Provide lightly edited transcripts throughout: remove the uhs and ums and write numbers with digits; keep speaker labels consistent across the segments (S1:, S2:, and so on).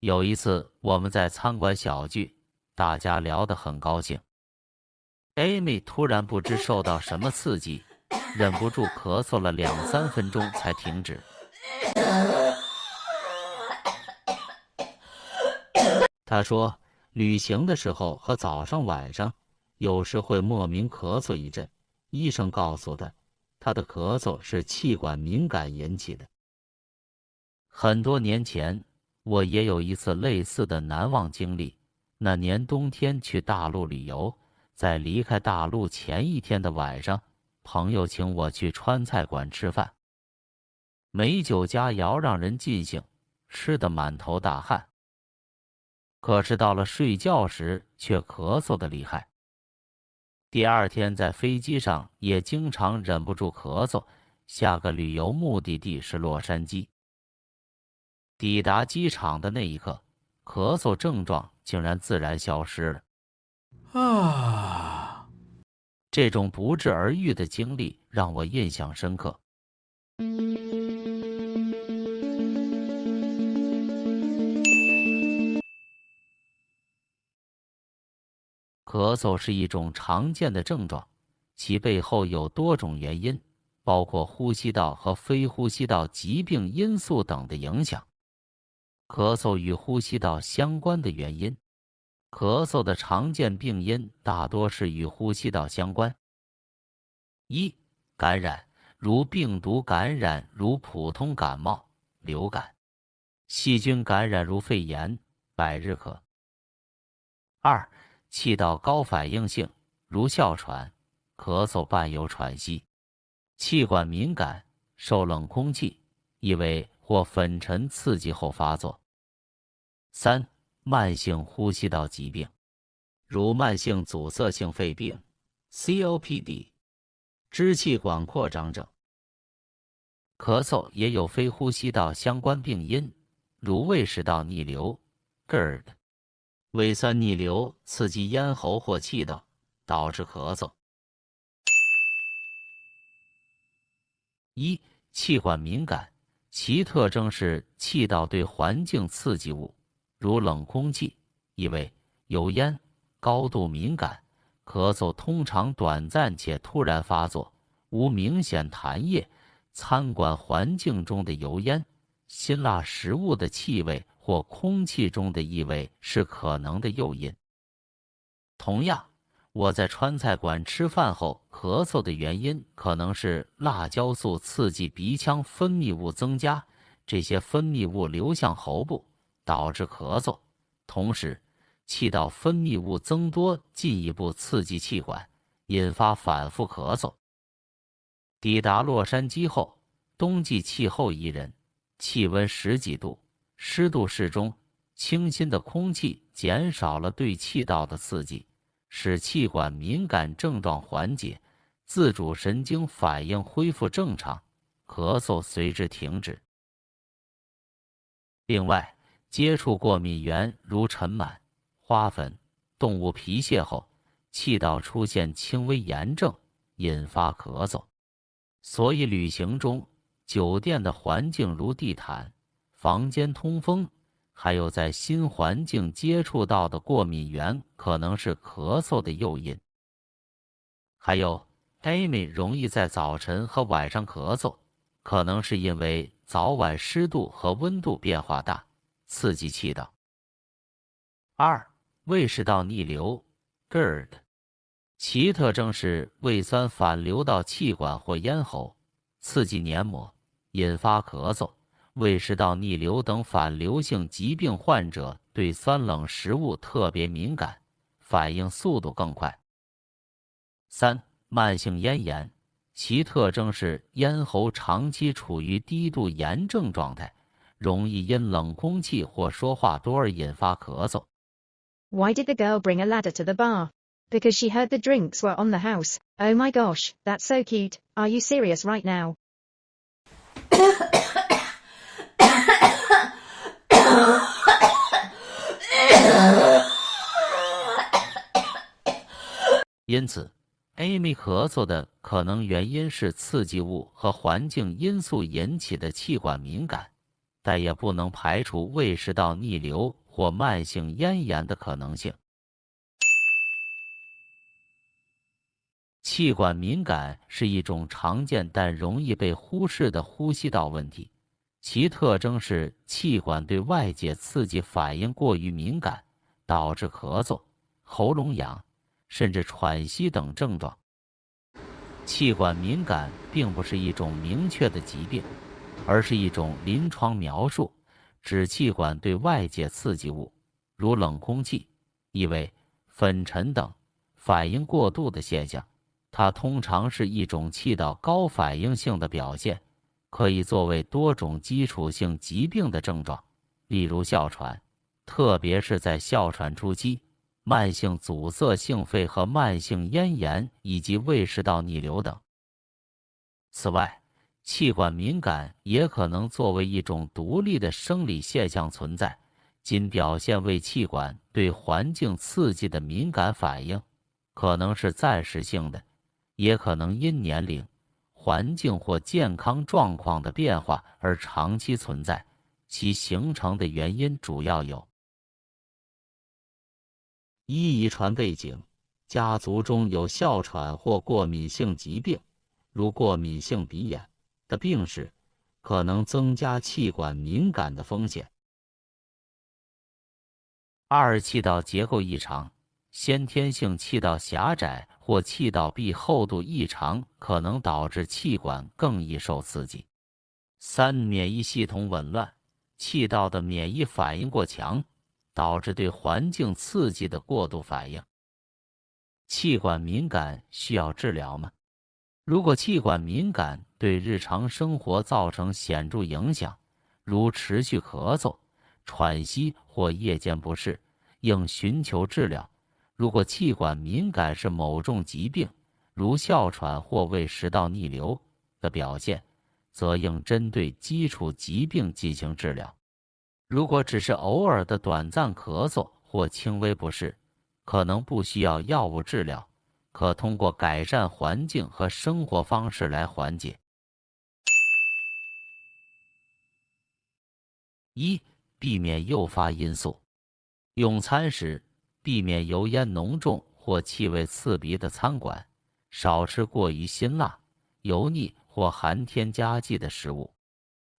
S1: 有一次我们在餐馆小聚，大家聊得很高兴。Amy 突然不知受到什么刺激，忍不住咳嗽了2、3分钟才停止。她说，旅行的时候和早上晚上，有时会莫名咳嗽一阵。医生告诉她的咳嗽是气管敏感引起的。很多年前，我也有一次类似的难忘经历。那年冬天去大陆旅游，在离开大陆前一天的晚上，朋友请我去川菜馆吃饭。美酒佳肴让人尽兴，吃得满头大汗。可是到了睡觉时，却咳嗽得厉害。第二天在飞机上也经常忍不住咳嗽。下个旅游目的地是洛杉矶。抵达机场的那一刻，咳嗽症状竟然自然消失了。这种不治而愈的经历让我印象深刻。咳嗽是一种常见的症状，其背后有多种原因，包括呼吸道和非呼吸道疾病因素等的影响。咳嗽与呼吸道相关的原因，咳嗽的常见病因大多是与呼吸道相关。一、感染，如病毒感染，如普通感冒、流感；细菌感染，如肺炎、百日咳。二、气道高反应性，如哮喘、咳嗽伴有喘息；气管敏感，受冷空气、异味或粉尘刺激后发作。三、慢性呼吸道疾病，如慢性阻塞性肺病 （COPD）、支气管扩张症。咳嗽也有非呼吸道相关病因，如胃食道逆流 （GERD）、胃酸逆流刺激咽喉或气道，导致咳嗽。一、气管敏感，其特征是气道对环境刺激物，如冷空气、异味、油烟高度敏感。咳嗽通常短暂且突然发作，无明显痰液。餐馆环境中的油烟、辛辣食物的气味或空气中的异味是可能的诱因。同样，我在川菜馆吃饭后咳嗽的原因可能是辣椒素刺激鼻腔分泌物增加，这些分泌物流向喉部，导致咳嗽。同时，气道分泌物增多进一步刺激气管，引发反复咳嗽。抵达洛杉矶后，冬季气候宜人，气温10几度，湿度适中，清新的空气减少了对气道的刺激，使气管敏感症状缓解，自主神经反应恢复正常，咳嗽随之停止。另外，接触过敏源如尘螨、花粉、动物皮屑后，气道出现轻微炎症，引发咳嗽。所以旅行中，酒店的环境如地毯、房间通风，还有在新环境接触到的过敏源，可能是咳嗽的诱因。还有 Amy 容易在早晨和晚上咳嗽，可能是因为早晚湿度和温度变化大，刺激气道。二、胃食道逆流 GERD， 其特征是胃酸反流到气管或咽喉，刺激黏膜，引发咳嗽。胃食道逆流等反流性疾病患者对酸冷食物特别敏感，反应速度更快。三、慢性咽炎，其特征是咽喉长期处于低度炎症状态，容易因冷空气或说话多而引发咳嗽。
S2: Why did the girl bring a ladder to the bar? Because she heard the drinks were on the house. Oh my gosh, that's so cute. Are you serious right now?
S1: 因此 Amy 咳嗽的可能原因是刺激物和环境因素引起的气管敏感，但也不能排除胃食道逆流或慢性咽炎的可能性。气管敏感是一种常见但容易被忽视的呼吸道问题，其特征是气管对外界刺激反应过于敏感，导致咳嗽、喉咙痒，甚至喘息等症状。气管敏感并不是一种明确的疾病，而是一种临床描述，指气管对外界刺激物，如冷空气、异味、粉尘等反应过度的现象。它通常是一种气道高反应性的表现，可以作为多种基础性疾病的症状，例如哮喘，特别是在哮喘初期，慢性阻塞性肺和慢性咽炎以及胃食道逆流等。此外，气管敏感也可能作为一种独立的生理现象存在，仅表现为气管对环境刺激的敏感反应，可能是暂时性的，也可能因年龄、环境或健康状况的变化而长期存在。其形成的原因主要有：一、遗传背景，家族中有哮喘或过敏性疾病，如过敏性鼻炎的病史，可能增加气管敏感的风险。二、气道结构异常，先天性气道狭窄或气道壁厚度异常可能导致气管更易受刺激。三、免疫系统紊乱，气道的免疫反应过强，导致对环境刺激的过度反应。气管敏感需要治疗吗？如果气管敏感对日常生活造成显著影响，如持续咳嗽、喘息或夜间不适，应寻求治疗。如果气管敏感是某种疾病，如哮喘或胃食道逆流的表现，则应针对基础疾病进行治疗。如果只是偶尔的短暂咳嗽或轻微不适，可能不需要药物治疗，可通过改善环境和生活方式来缓解。一、避免诱发因素。用餐时，避免油烟浓重或气味刺鼻的餐馆，少吃过于辛辣、油腻或含添加剂的食物。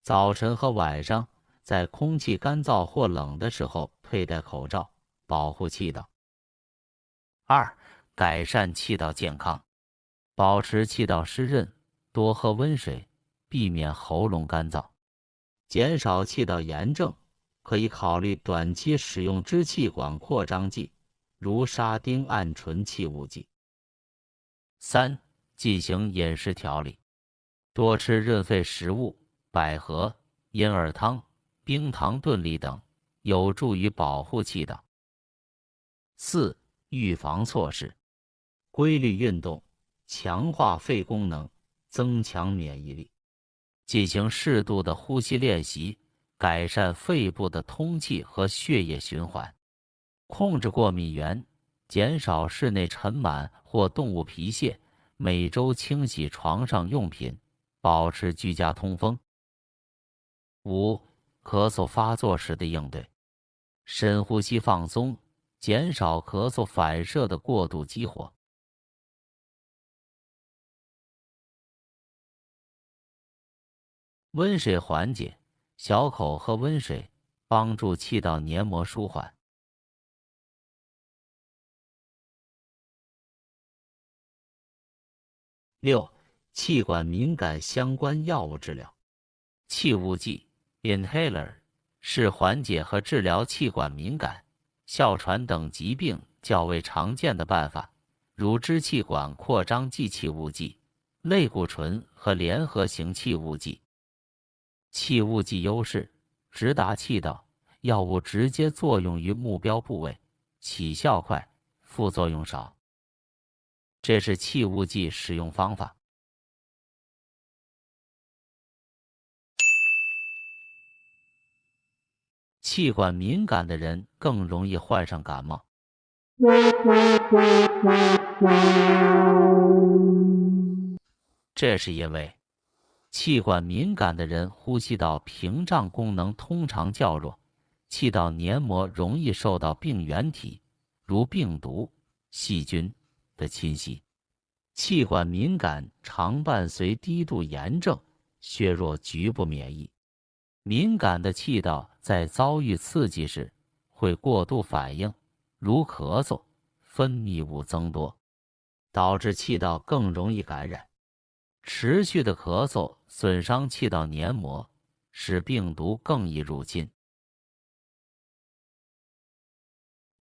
S1: 早晨和晚上，在空气干燥或冷的时候佩戴口罩，保护气道。二、改善气道健康，保持气道湿润，多喝温水，避免喉咙干燥，减少气道炎症。可以考虑短期使用支气管扩张剂，如沙丁胺醇气雾剂。三、进行饮食调理，多吃润肺食物，百合、银耳汤、冰糖炖梨等，有助于保护气道。四、预防措施，规律运动，强化肺功能，增强免疫力，进行适度的呼吸练习，改善肺部的通气和血液循环，控制过敏源，减少室内尘螨或动物皮屑，每周清洗床上用品，保持居家通风。五、咳嗽发作时的应对，深呼吸放松，减少咳嗽反射的过度激活。温水缓解，小口喝温水，帮助气道黏膜舒缓。六、气管敏感相关药物治疗。气雾剂 （inhaler） 是缓解和治疗气管敏感、哮喘等疾病较为常见的办法，如支气管扩张剂气雾剂、类固醇和联合型气雾剂。气雾剂优势：直达气道，药物直接作用于目标部位，起效快，副作用少。这是气雾剂使用方法。气管敏感的人更容易患上感冒。这是因为气管敏感的人呼吸道屏障功能通常较弱，气道黏膜容易受到病原体，如病毒、细菌的侵袭。气管敏感常伴随低度炎症，削弱局部免疫。敏感的气道在遭遇刺激时会过度反应，如咳嗽，分泌物增多，导致气道更容易感染。持续的咳嗽损伤气道黏膜，使病毒更易入侵。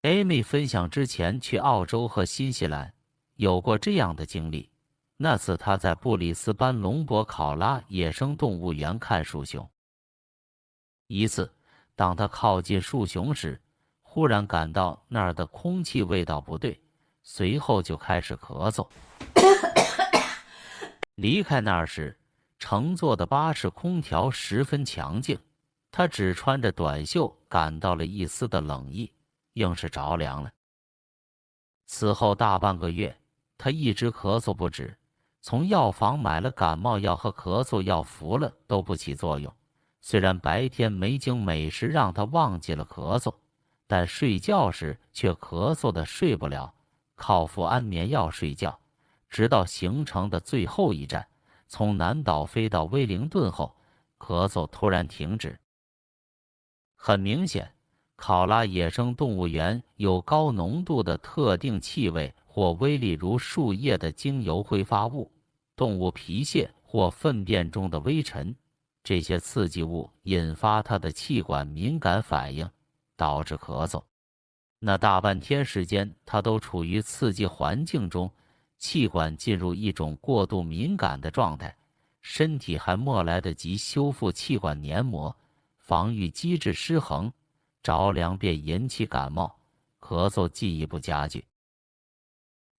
S1: Amy 分享之前去澳洲和新西兰有过这样的经历。那次她在布里斯班龙博考拉野生动物园看树熊。一次，当她靠近树熊时，忽然感到那儿的空气味道不对，随后就开始咳嗽。离开那儿时，乘坐的巴士空调十分强劲，她只穿着短袖感到了一丝的冷意，硬是着凉了。此后大半个月，她一直咳嗽不止，从药房买了感冒药和咳嗽药服了都不起作用。虽然白天没经美食让她忘记了咳嗽，但睡觉时却咳嗽的睡不了，靠服安眠药睡觉。直到行程的最后一站，从南岛飞到威灵顿后，咳嗽突然停止。很明显，考拉野生动物园有高浓度的特定气味或微粒如树叶的精油挥发物、动物皮屑或粪便中的微尘，这些刺激物引发它的气管敏感反应，导致咳嗽。那大半天时间，它都处于刺激环境中，气管进入一种过度敏感的状态，身体还没来得及修复气管黏膜，防御机制失衡，着凉便引起感冒，咳嗽进一步加剧。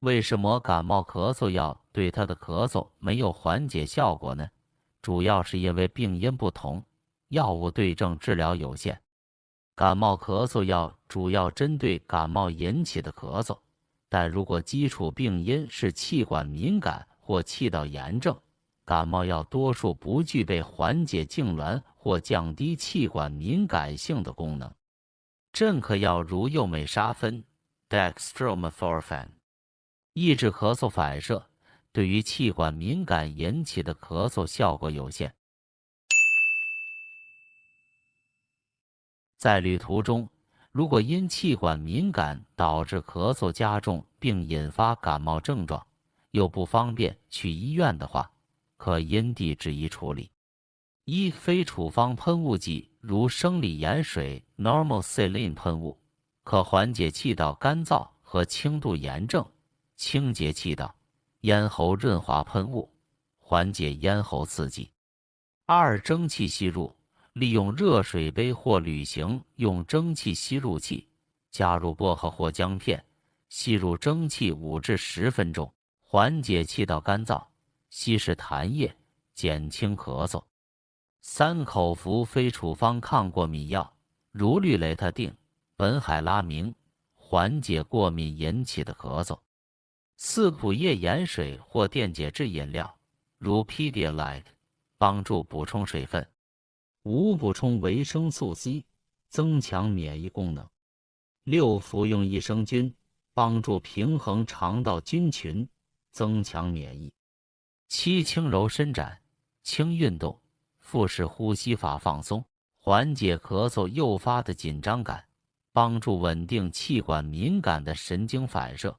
S1: 为什么感冒咳嗽药对他的咳嗽没有缓解效果呢？主要是因为病因不同，药物对症治疗有限。感冒咳嗽药主要针对感冒引起的咳嗽，但如果基础病因是气管敏感或气道炎症，感冒药多数不具备缓解痉挛或降低气管敏感性的功能。镇咳药如右美沙芬 （dextromethorphan） 抑制咳嗽反射，对于气管敏感引起的咳嗽效果有限。在旅途中，如果因气管敏感导致咳嗽加重并引发感冒症状，又不方便去医院的话，可因地制宜处理。一、非处方喷雾剂如生理盐水 （Normalsaline） 喷雾，可缓解气道干燥和轻度炎症，清洁气道；咽喉润滑喷雾，缓解咽喉刺激。二、蒸汽吸入。利用热水杯或旅行用蒸汽吸入器，加入薄荷或姜片，吸入蒸汽5至10分钟，缓解气道干燥，稀释痰液，减轻咳嗽。三、口服非处方抗过敏药，如氯雷他定、苯海拉明，缓解过敏引起的咳嗽。四、补液盐水或电解质饮料，如 Pedialyte， 帮助补充水分。五、补充维生素 C， 增强免疫功能。六、服用益生菌，帮助平衡肠道菌群，增强免疫。七、轻柔伸展、轻运动、腹式呼吸法放松，缓解咳嗽诱发的紧张感，帮助稳定气管敏感的神经反射。